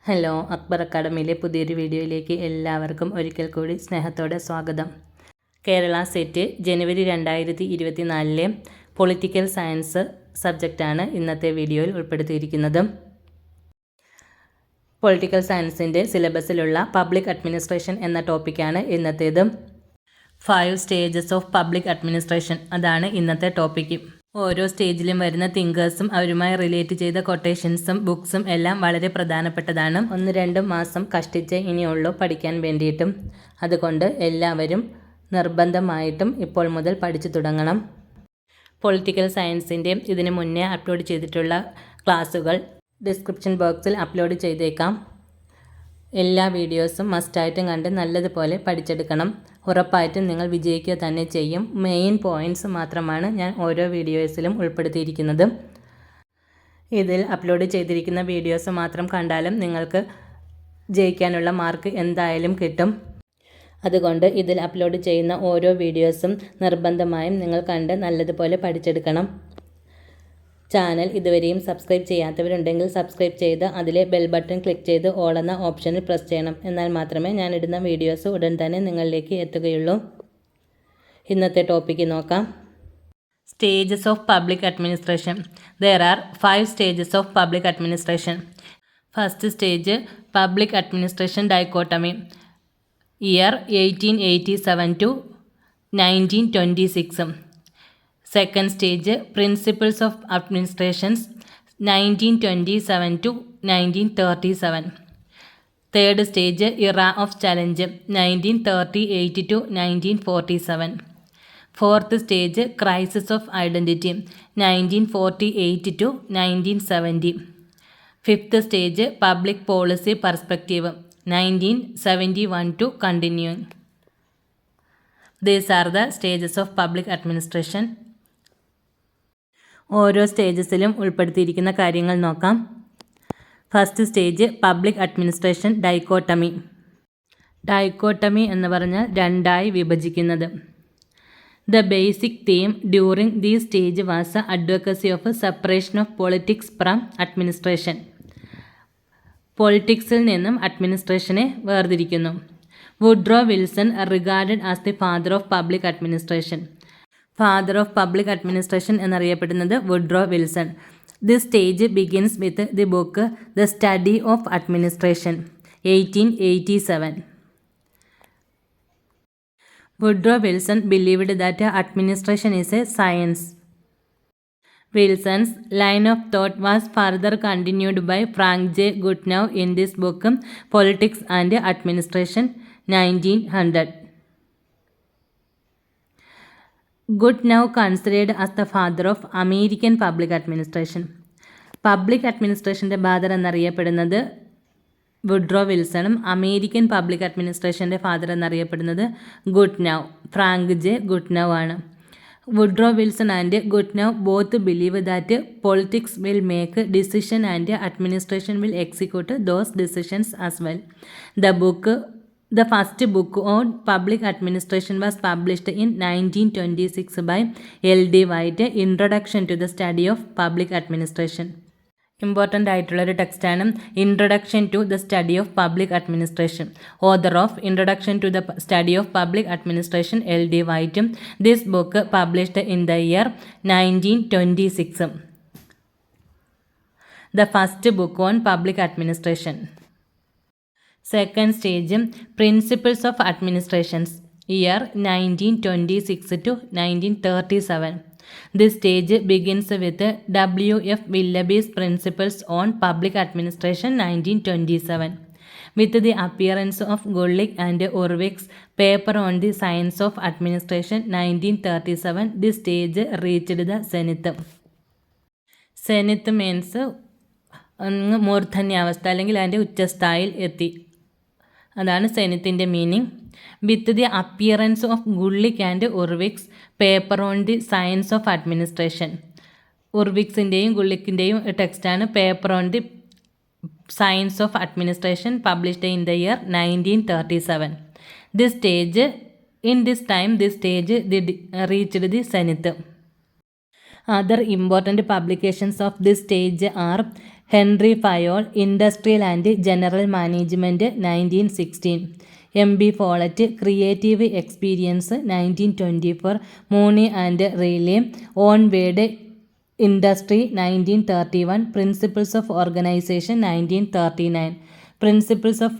Hello, Akbar അക്കാഡമിയിലെ പുതിയൊരു വീഡിയോയിലേക്ക് എല്ലാവർക്കും ഒരിക്കൽ കൂടി സ്നേഹത്തോടെ സ്വാഗതം. കേരള സെറ്റ് ജനുവരി 2024 പൊളിറ്റിക്കൽ സയൻസ് സബ്ജക്റ്റാണ് ഇന്നത്തെ വീഡിയോയിൽ ഉൾപ്പെടുത്തിയിരിക്കുന്നത്. പൊളിറ്റിക്കൽ സയൻസിൻ്റെ സിലബസിലുള്ള പബ്ലിക് അഡ്മിനിസ്ട്രേഷൻ എന്ന ടോപ്പിക്കാണ് ഇന്നത്തേത്. 5 സ്റ്റേജസ് ഓഫ് പബ്ലിക് അഡ്മിനിസ്ട്രേഷൻ അതാണ് ഇന്നത്തെ ടോപ്പിക്ക്. ഓരോ സ്റ്റേജിലും വരുന്ന തിങ്കേഴ്സും അവരുമായി റിലേറ്റ് ചെയ്ത കൊട്ടേഷൻസും ബുക്സും എല്ലാം വളരെ പ്രധാനപ്പെട്ടതാണ്. 1-2 മാസം കഷ്ടിച്ചേ ഇനിയുള്ളൂ പഠിക്കാൻ വേണ്ടിയിട്ടും. അതുകൊണ്ട് എല്ലാവരും നിർബന്ധമായിട്ടും ഇപ്പോൾ മുതൽ പഠിച്ചു തുടങ്ങണം. പൊളിറ്റിക്കൽ സയൻസിൻ്റെ ഇതിനു മുന്നേ അപ്ലോഡ് ചെയ്തിട്ടുള്ള ക്ലാസ്സുകൾ ഡിസ്ക്രിപ്ഷൻ ബോക്സിൽ അപ്ലോഡ് ചെയ്തേക്കാം. എല്ലാ വീഡിയോസും മസ്റ്റായിട്ടും കണ്ട് നല്ലതുപോലെ പഠിച്ചെടുക്കണം. ഉറപ്പായിട്ടും നിങ്ങൾ വിജയിക്കുക തന്നെ ചെയ്യും. മെയിൻ പോയിൻറ്റ്സ് മാത്രമാണ് ഞാൻ ഓരോ വീഡിയോസിലും ഉൾപ്പെടുത്തിയിരിക്കുന്നത്. ഇതിൽ അപ്ലോഡ് ചെയ്തിരിക്കുന്ന വീഡിയോസ് മാത്രം കണ്ടാലും നിങ്ങൾക്ക് ജയിക്കാനുള്ള മാർക്ക് എന്തായാലും കിട്ടും. അതുകൊണ്ട് ഇതിൽ അപ്ലോഡ് ചെയ്യുന്ന ഓരോ വീഡിയോസും നിർബന്ധമായും നിങ്ങൾ കണ്ട് നല്ലതുപോലെ പഠിച്ചെടുക്കണം. ചാനൽ ഇതുവരെയും സബ്സ്ക്രൈബ് ചെയ്യാത്തവരുണ്ടെങ്കിൽ സബ്സ്ക്രൈബ് ചെയ്ത് അതിലെ ബെൽ ബട്ടൺ ക്ലിക്ക് ചെയ്ത് ഓൾ എന്ന ഓപ്ഷനിൽ പ്രസ് ചെയ്യണം. എന്നാൽ മാത്രമേ ഞാനിടുന്ന വീഡിയോസ് ഉടൻ തന്നെ നിങ്ങളിലേക്ക് എത്തുകയുള്ളൂ. ഇന്നത്തെ ടോപ്പിക്ക് നോക്കാം. Stages of public administration. There are 5 stages of public administration. First stage public administration dichotomy. Year 1887 to 1926. Second stage Principles of Administrations 1927 to 1937. Third stage Era of Challenge 1938 to 1947. Fourth stage Crisis of Identity 1948 to 1970. Fifth stage Public Policy Perspective 1971 to continuing. These are the stages of public administration. ഓരോ സ്റ്റേജസിലും ഉൾപ്പെടുത്തിയിരിക്കുന്ന കാര്യങ്ങൾ നോക്കാം. First stage public administration dichotomy. Dichotomy എന്ന് പറഞ്ഞാൽ രണ്ടായി വിഭജിക്കുന്നത്. The basic theme during the stage was advocacy of separation of politics from administration. പൊളിറ്റിക്സിൽ നിന്നും അഡ്മിനിസ്ട്രേഷനെ വേർതിരിക്കുന്നു. Woodrow Wilson regarded as the father of public administration. Father of public administration എന്നറിയപ്പെടുന്നത് Woodrow Wilson. The stage begins with the book The Study of Administration 1887. Woodrow Wilson believed that administration is a science. Wilson's line of thought was further continued by Frank J Goodnow in this book Politics and Administration 1900. Goodnow considered as the father of American public administration. Public അഡ്മിനിസ്ട്രേഷൻ്റെ father എന്നറിയപ്പെടുന്നത് Woodrow വിൽസണും American public അഡ്മിനിസ്ട്രേഷൻ്റെ father എന്നറിയപ്പെടുന്നത് Goodnow, Frank J Goodnow ആണ്. Woodrow Wilson and Goodnow both believe that politics will make decision and administration will execute those decisions as well. The first book on public administration was published in 1926 by L.D. White, Introduction to the Study of Public Administration. Important ആയിട്ടുള്ളൊരു ടെക്സ്റ്റാണ് Introduction to the Study of public Administration. Author of Introduction to the Study of public Administration L.D. White. This book published in the year 1926. The first book on public administration. Second stage Principles of Administrations, year 1926 to 1937. This stage begins with W.F. Willoughby's Principles on Public Administration 1927. With the appearance of Gullick and Urwick's paper on the Science of Administration 1937, this stage reached the zenith. Zenith means മൂർധന്യാവസ്ഥ അല്ലെങ്കിൽ അതിൻ്റെ ഉച്ചസ്ഥായിൽ എത്തി. അതാണ് സെനിത്തിൻ്റെ meaning. With the appearance of Gulick and Urwick's Paper on the Science of Administration. ഉർവിക്സിൻ്റെയും ഗുള്ളിക്കിൻ്റെയും ടെക്സ്റ്റാണ് Paper on the Science of Administration published in the year 1937. This stage reached the zenith. Other important publications of this stage are Henry Fayol, Industrial and General Management, 1916. M.B. Follett, Creative Experience, 1924. Mooney and Riley, Onward Industry, 1931. Principles of Organization, 1939. Principles of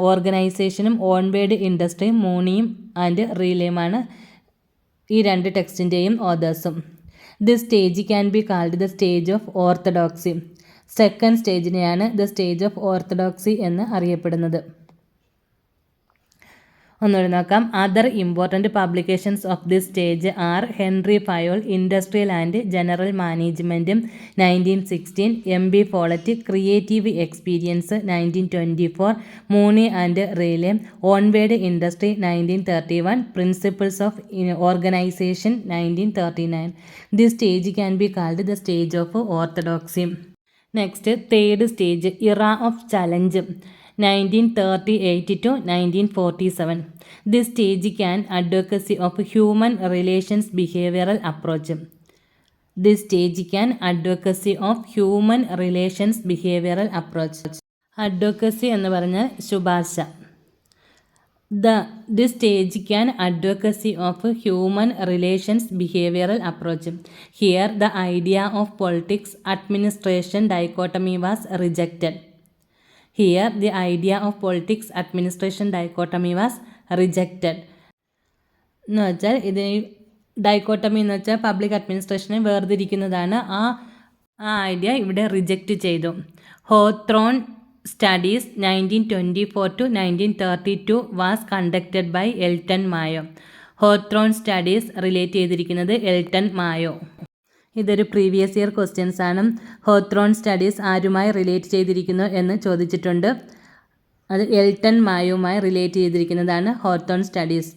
Organizationും Onward ഇൻഡസ്ട്രിയും മൂണിയും and റീലേയുമാണ് ഈ രണ്ട് ടെക്സ്റ്റിൻ്റെയും ഓതേഴ്സും. This stage can be called the stage of orthodoxy. Second സ്റ്റേജിനെയാണ് the stage of orthodoxy എന്ന് അറിയപ്പെടുന്നത്. ഒന്നുകൂടി നോക്കാം. Other important publications of this stage are Henri Fayol, Industrial and General Management, 1916. M.B. Follett, Creative Experience, 1924. Mooney and Reiley, Onward Industry, 1931. Principles of Organization, 1939. This stage can be called the stage of orthodoxy. Next third stage, ഇറ of challenge, 1938 to 1947. This stage can advocacy of human relations behavioral approach. This stage can advocacy of human relations behavioral approach. Advocacy എന്ന് പറഞ്ഞാൽ ശുപാർശ. This stage can advocacy of human relations behavioral approach. Here the idea of politics administration dichotomy was rejected. Here the idea of politics administration dichotomy was rejected. എന്ന് വെച്ചാൽ ഇത് dichotomy എന്ന് വെച്ചാൽ public അഡ്മിനിസ്ട്രേഷനെ വേർതിരിക്കുന്നതാണ്. ആ idea ഇവിടെ റിജക്റ്റ് ചെയ്തു. Hawthorne studies 1924 to 1932 was conducted by Elton Mayo. Hawthorne studies relate ചെയ്തിരിക്കുന്നത് Elton Mayo. ഇതൊരു പ്രീവിയസ് ഇയർ ക്വസ്റ്റ്യൻസ് ആണ്. ഹോത്രോൺ സ്റ്റഡീസ് ആരുമായി റിലേറ്റ് ചെയ്തിരിക്കുന്നു എന്ന് ചോദിച്ചിട്ടുണ്ട്. അത് എൽട്ടൺ മായുമായി റിലേറ്റ് ചെയ്തിരിക്കുന്നതാണ് Hawthorne studies.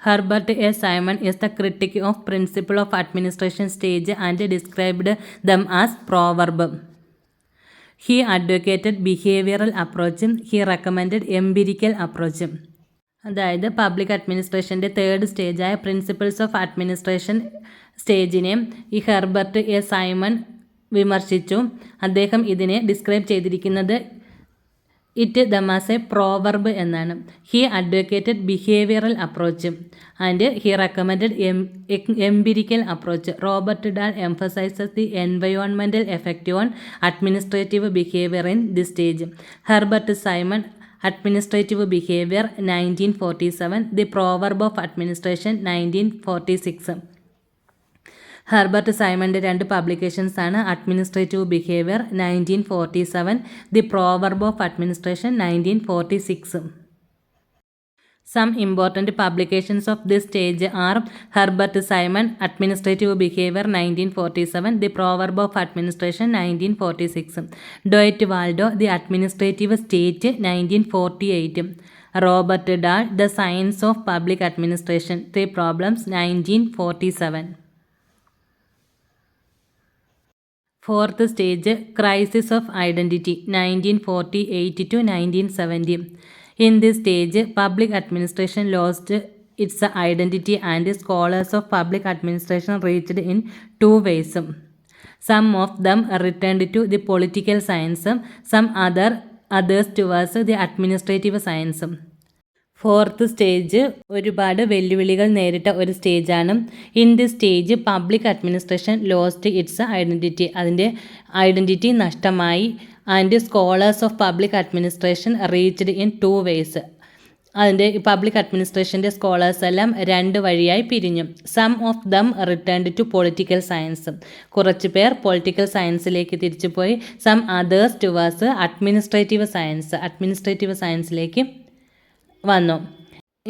Herbert A Simon is the critic of principle of administration stage and described them as proverb. He advocated behavioral approach. He recommended empirical approach. അതായത് public അഡ്മിനിസ്ട്രേഷൻ്റെ third സ്റ്റേജായ principles of administration സ്റ്റേജിനെ ഈ Herbert A Simon വിമർശിച്ചു. അദ്ദേഹം ഇതിനെ describe ചെയ്തിരിക്കുന്നത് it dumb as a proverb എന്നാണ്. He advocated behavioural approach and he recommended empirical approach. Robert Dahl emphasises the environmental effect on administrative behaviour in the stage. Herbert Simon, Administrative Behavior, 1947. The Proverb of Administration, 1946. Herbert സൈമണിൻ്റെ രണ്ട് publications ആണ്. Administrative Behavior 1947, the Proverb of Administration 1946. Some important publications of this stage are Herbert Simon, Administrative Behavior 1947, The Proverb of Administration 1946. Dwight Waldo, The Administrative State 1948. Robert Dahl, The Science of Public Administration, Three Problems 1947. Fourth stage, Crisis of Identity 1948 to 1970. In this stage, public administration lost its identity and scholars of public administration reached in two ways. Some of them returned to the political science, some others towards the administrative science. Fourth stage ഒരുപാട് വെല്ലുവിളികൾ നേരിട്ട ഒരു സ്റ്റേജാണ്. In the stage public administration lost its identity, അതിൻ്റെ identity നഷ്ടമായി. And scholars of public administration reached in two ways. അതിൻ്റെ public അഡ്മിനിസ്ട്രേഷൻ്റെ scholars എല്ലാം രണ്ട് വഴിയായി പിരിഞ്ഞു. Some of them returned to political science, കുറച്ച് പേർ പൊളിറ്റിക്കൽ സയൻസിലേക്ക് തിരിച്ചുപോയി. സം അതേഴ്സ് ടുവേഴ്സ് അഡ്മിനിസ്ട്രേറ്റീവ് സയൻസിലേക്ക് വന്നു.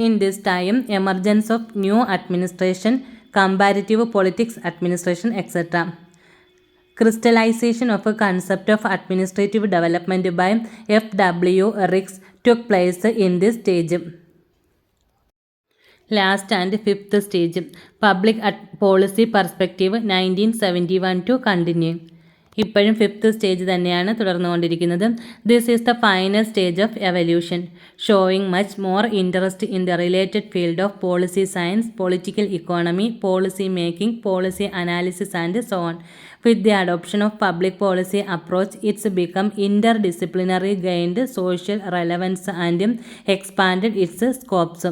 In this time emergence of new administration, comparative politics administration etcetera. Crystallisation of concept of administrative development by F.W. Ricks took place in this stage. Last and fifth stage, public policy perspective 1971 to continue. ഇപ്പോഴും 5th stage തന്നെയാണ് തുടർന്നുകൊണ്ടിരിക്കുന്നത്. This is the final stage of evolution, showing much more interest in the related field of policy science, political economy, policy making, policy analysis and so on. With the adoption of public policy approach its become interdisciplinary, gained social relevance and expanded its scopes.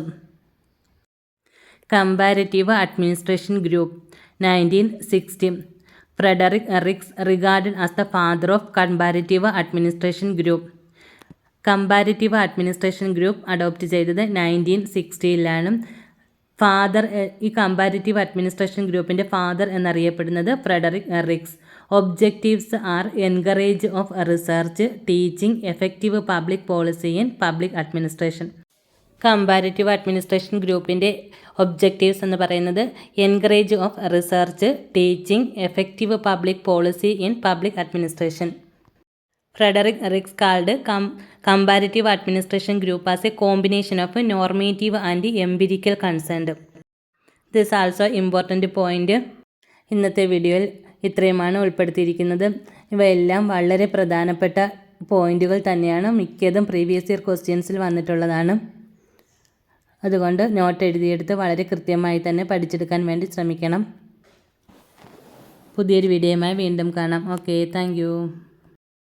Comparative administration group 1960. Frederick Rix, regarded as the father of comparative administration group. Comparative administration group adopt ചെയ്തത് 1960-ലാണ്. ഈ comparative administration ഗ്രൂപ്പിൻ്റെ father എന്നറിയപ്പെടുന്നത് Frederick Riggs. Objectives are encourage of research, teaching, effective public policy in public administration. Comparative administration ഗ്രൂപ്പിൻ്റെ objectives എന്ന് പറയുന്നത് encourage of research, teaching, effective public policy in public administration. Frederick Riggs called comparative administration group as a combination of normative and empirical concept. This also important point. ഇന്നത്തെ വീഡിയോയിൽ ഇത്രയുമാണ് ഉൾപ്പെടുത്തിയിരിക്കുന്നത്. ഇവയെല്ലാം വളരെ പ്രധാനപ്പെട്ട പോയിന്റുകൾ തന്നെയാണ്. മിക്കതും പ്രീവിയസ് ഇയർ ക്വസ്റ്റ്യൻസിൽ വന്നിട്ടുള്ളതാണ്. അതുകൊണ്ട് നോട്ട് എഴുതിയെടുത്ത് വളരെ കൃത്യമായി തന്നെ പഠിച്ചെടുക്കാൻ വേണ്ടി ശ്രമിക്കണം. പുതിയൊരു വീഡിയോയുമായി വീണ്ടും കാണാം. Okay, thank you.